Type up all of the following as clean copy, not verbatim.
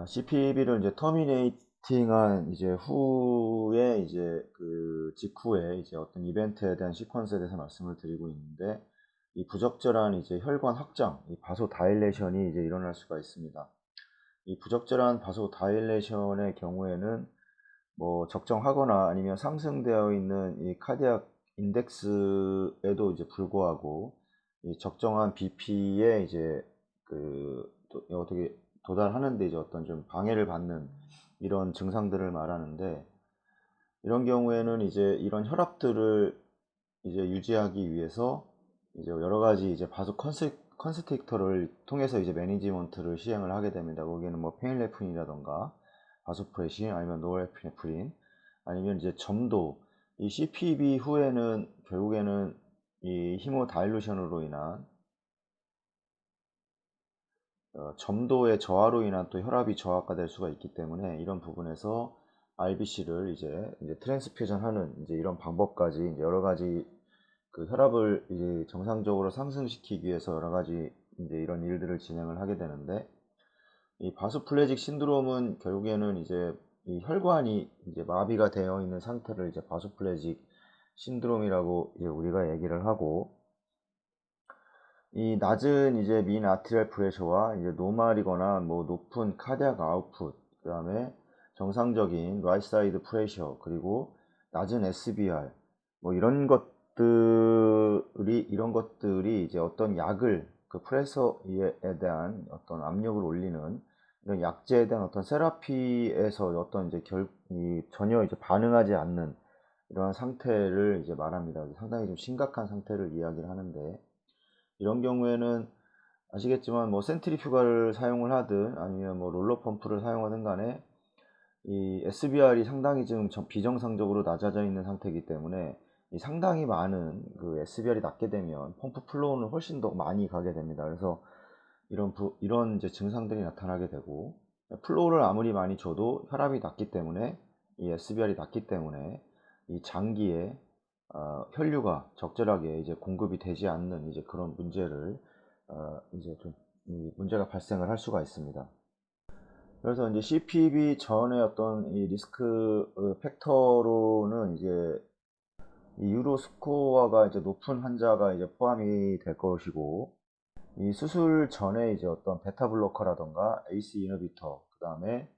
CPB를 이제 터미네이팅한 이제 후에 이제 그 직후에 이제 어떤 이벤트에 대한 시퀀스에 대해서 말씀을 드리고 있는데, 이 부적절한 이제 혈관 확장, 이 바소 다일레이션이 이제 일어날 수가 있습니다. 이 부적절한 바소 다일레이션의 경우에는 뭐 적정하거나 아니면 상승되어 있는 이 카디악 인덱스에도 이제 불구하고 이 적정한 BP에 이제 어떻게 도달하는데 이제 어떤 좀 방해를 받는 이런 증상들을 말하는데, 이런 경우에는 이제 이런 혈압들을 이제 유지하기 위해서 이제 여러 가지 이제 바소 컨스트릭터를 통해서 이제 매니지먼트를 시행을 하게 됩니다. 거기에는 뭐 페닐레프린이라던가 바소프레신 아니면 노르에피네프린 아니면 이제 점도, 이 CPB 후에는 결국에는 이 히모다일루션으로 인한 점도의 저하로 인한 또 혈압이 저하가 될 수가 있기 때문에, 이런 부분에서 RBC를 이제 트랜스퓨전하는 이제 이런 방법까지 이제 여러 가지 그 혈압을 이제 정상적으로 상승시키기 위해서 여러 가지 이제 이런 일들을 진행을 하게 되는데, 이 바소플레직 신드롬은 결국에는 이제 이 혈관이 이제 마비가 되어 있는 상태를 이제 바소플레직 신드롬이라고 이제 우리가 얘기를 하고, 이 낮은 이제 민 아트리얼 프레셔와 이제 노말이거나 뭐 높은 카디악 아웃풋, 그 다음에 정상적인 라이트 사이드 프레셔, 그리고 낮은 SBR, 뭐 이런 것들이 이제 어떤 약을 그 프레셔에 대한 어떤 압력을 올리는 이런 약제에 대한 어떤 세라피에서 어떤 이제 전혀 이제 반응하지 않는 이러한 상태를 이제 말합니다. 상당히 좀 심각한 상태를 이야기를 하는데, 이런 경우에는 아시겠지만 뭐 센트리퓨가를 사용을 하든 아니면 뭐 롤러 펌프를 사용하든 간에 이 SBR이 상당히 지금 비정상적으로 낮아져 있는 상태이기 때문에, 이 상당히 많은 그 SBR이 낮게 되면 펌프 플로우는 훨씬 더 많이 가게 됩니다. 그래서 이런 이제 증상들이 나타나게 되고, 플로우를 아무리 많이 줘도 혈압이 낮기 때문에, 이 SBR이 낮기 때문에 이 장기에 혈류가 적절하게 이제 공급이 되지 않는 이제 그런 문제를 이제 좀 문제가 발생을 할 수가 있습니다. 그래서 이제 CPB 전의 어떤 이 리스크 팩터로는 이제 이 유로 스코어가 이제 높은 환자가 이제 포함이 될 것이고, 이 수술 전에 이제 어떤 베타 블로커라던가 ACE 이너비터, 그 다음에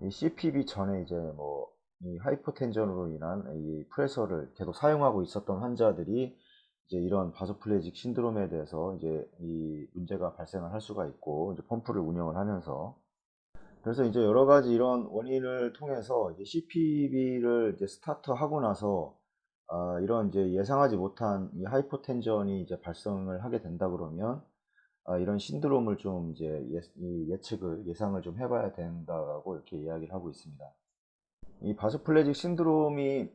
이 CPB 전에 이제 뭐 이 하이퍼텐전으로 인한 이 프레서를 계속 사용하고 있었던 환자들이 이제 이런 바소플레직 신드롬에 대해서 이제 이 문제가 발생을 할 수가 있고, 이제 펌프를 운영을 하면서, 그래서 이제 여러 가지 이런 원인을 통해서 이제 CPB를 이제 스타트하고 나서 이런 이제 예상하지 못한 이 하이퍼텐전이 이제 발생을 하게 된다 그러면, 이런 신드롬을 좀 이제 예상을 좀 해봐야 된다고 이렇게 이야기를 하고 있습니다. 이 바소플레직 신드롬이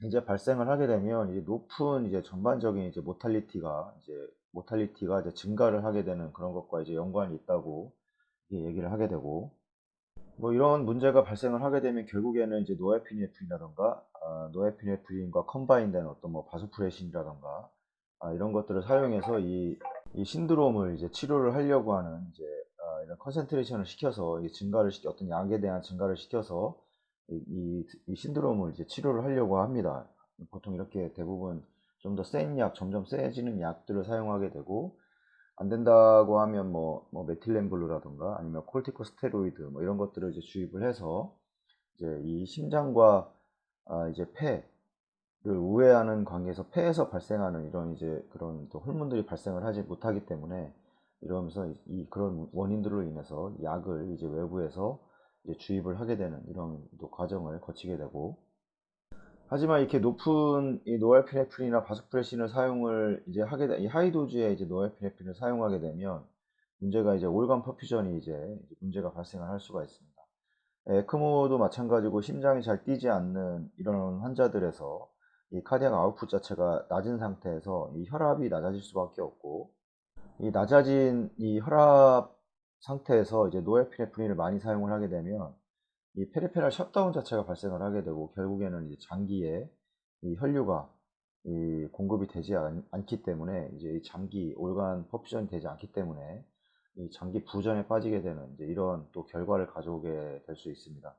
이제 발생을 하게 되면 이제 높은 이제 전반적인 이제 모탈리티가 이제 증가를 하게 되는 그런 것과 이제 연관이 있다고 얘기를 하게 되고, 뭐 이런 문제가 발생을 하게 되면 결국에는 이제 노에피네프린이라던가 노에피네프린과 컴바인된 어떤 뭐 바소프레신이라던가 이런 것들을 사용해서 이 신드롬을 이제 치료를 하려고 하는 이제 이런 컨센트레이션을 시켜서 어떤 약에 대한 증가를 시켜서 이 신드롬을 이제 치료를 하려고 합니다. 보통 이렇게 대부분 좀 더 센 약, 점점 세지는 약들을 사용하게 되고, 안 된다고 하면 뭐 메틸렌블루라던가 아니면 콜티코스테로이드 뭐 이런 것들을 이제 주입을 해서 이제 이 심장과 이제 폐를 우회하는 관계에서 폐에서 발생하는 이런 이제 그런 또 호르몬들이 발생을 하지 못하기 때문에, 이러면서 이 그런 원인들로 인해서 약을 이제 외부에서 이제 주입을 하게 되는 이런 또 과정을 거치게 되고, 하지만 이렇게 높은 이 노알피네프린이나 바소프레신을 사용을 이제 이 하이도즈의 이제 노알피네프린을 사용하게 되면 문제가 이제 올간 퍼퓨전이 이제 문제가 발생을 할 수가 있습니다. 에크모도 마찬가지고 심장이 잘 뛰지 않는 이런 환자들에서 이 카디악 아웃풋 자체가 낮은 상태에서 이 혈압이 낮아질 수밖에 없고, 이 낮아진 이 혈압 상태에서 이제 노에피네프린을 많이 사용을 하게 되면 이 페리페럴 셧다운 자체가 발생을 하게 되고, 결국에는 이제 장기에 이 혈류가 이 공급이 되지 않기 때문에, 이제 이 장기 올간 퍼퓨전이 되지 않기 때문에 이 장기 부전에 빠지게 되는 이제 이런 또 결과를 가져오게 될 수 있습니다.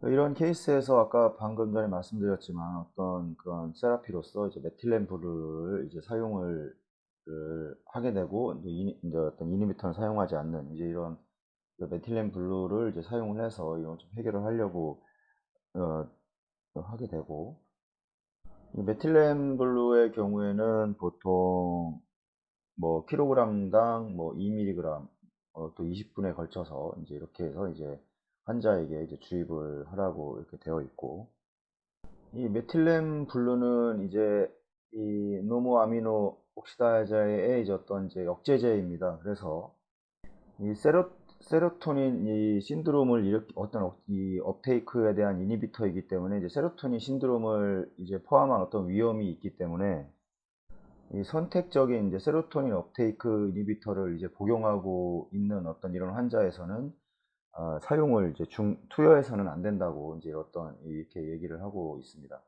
이런 케이스에서 아까 방금 전에 말씀드렸지만 어떤 그런 세라피로서 이제 메틸렌 블루를 이제 사용을 하게 되고 이제 어떤 이니비터를 사용하지 않는 이제 이런 그 메틸렌 블루를 이제 사용을 해서 이런 좀 해결을 하려고 어, 하게 되고, 이 메틸렌 블루의 경우에는 보통 뭐 킬로그램당 뭐 2mg 또 20분에 걸쳐서 이제 이렇게 해서 이제 환자에게 이제 주입을 하라고 이렇게 되어 있고, 이 메틸렌 블루는 이제 이 노모 아미노 옥시다자의 이제 어떤 이제 억제제입니다. 그래서 이 세로토닌 이 신드롬을 어떤 이 업테이크에 대한 이니비터이기 때문에 이제 세로토닌 신드롬을 이제 포함한 어떤 위험이 있기 때문에 이 선택적인 이제 세로토닌 업테이크 이니비터를 이제 복용하고 있는 어떤 이런 환자에서는 사용을 이제 투여해서는 안 된다고 이제 어떤 이렇게 얘기를 하고 있습니다.